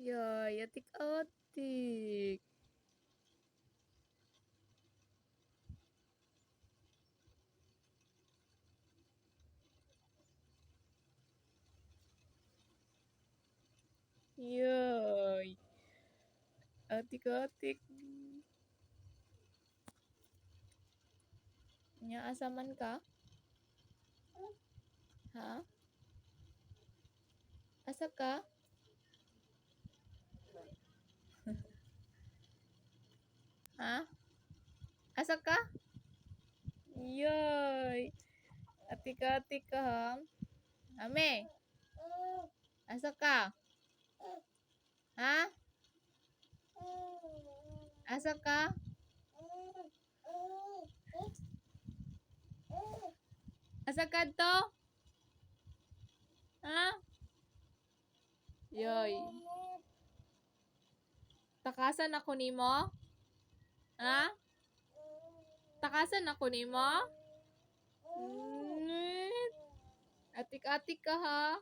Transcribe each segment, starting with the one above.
Yay, atik-atik. Yay, atik-atik. Nya asaman ka? Ha? Asa ka? Ha? Asa ka? Yay, atik-atik ka ha? Ame, asa ka? Ha? Asa ka? Asa ka to? Ha? Yoy. Takasan ako nimo? Ha? Takasan ako nimo? Atik-atik ka ha?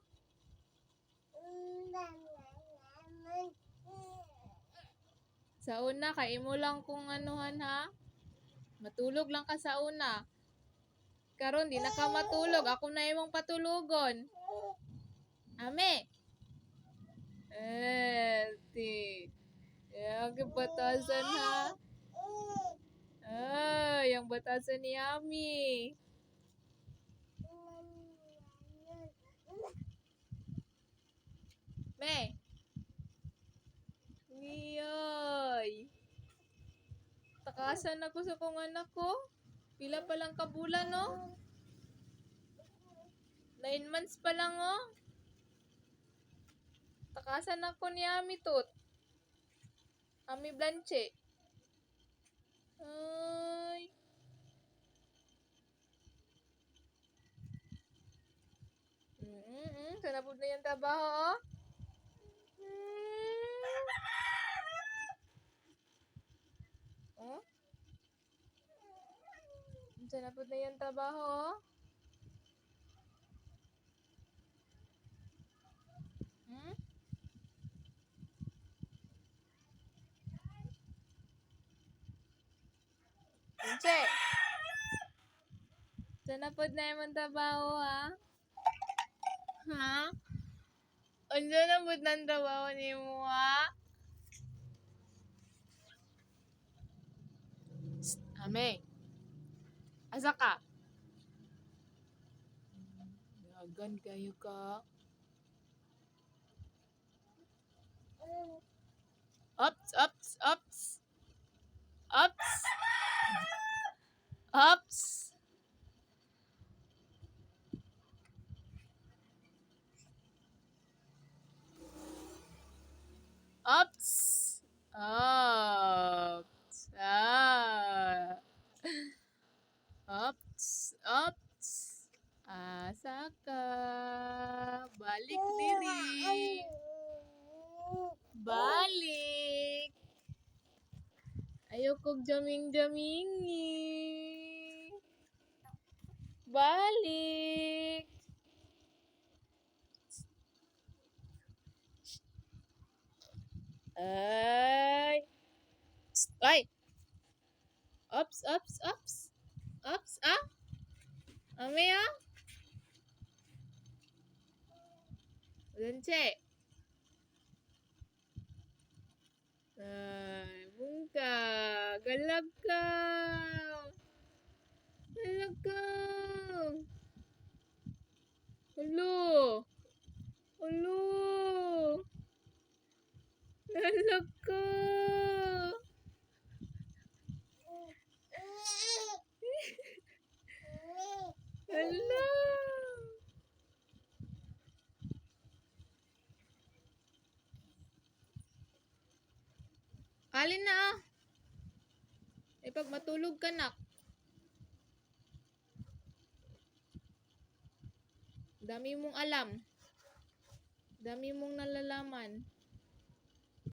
Sa una, kay imo lang kung anuhan ha? Matulog lang ka sa una. Karon di na ka matulog. Ako na imong patulugon. Ame. Ti. Yung batasan ha? Yung batasan ni Ami. Me. Niyoy. Takasan ako sa kong anak ko. Pila pa lang kabulan, no? 9 months pa lang, oh. Takasan ako ni Ami tot. Ami Blanche. Ay. Sanapod na yung trabaho, oh. Oh? Sanapod na yung trabaho, oh. Hmm? Blanche. Sanapod na yung trabaho, ha? Ha? Ano na po ng trabaho ni mo, ha? Ame. Asa ka? Dagan kayo ka. Ups, ups, ups. Ups. Ups. Ups. Ups. Ups. Ups. Asa ka? Balik diri. Balik. Ayokong jaming-jamingi. Balik. Ay. Ay. Ups, ups, ups. Ups, ah? Ame, ah? Blanche. Ay, bungka. Galak ka. Galak ka. Hello. Hello. Galak ka. Hello. Alin na ah. Pag matulog ka na. Dami mong alam. Dami mong nalalaman.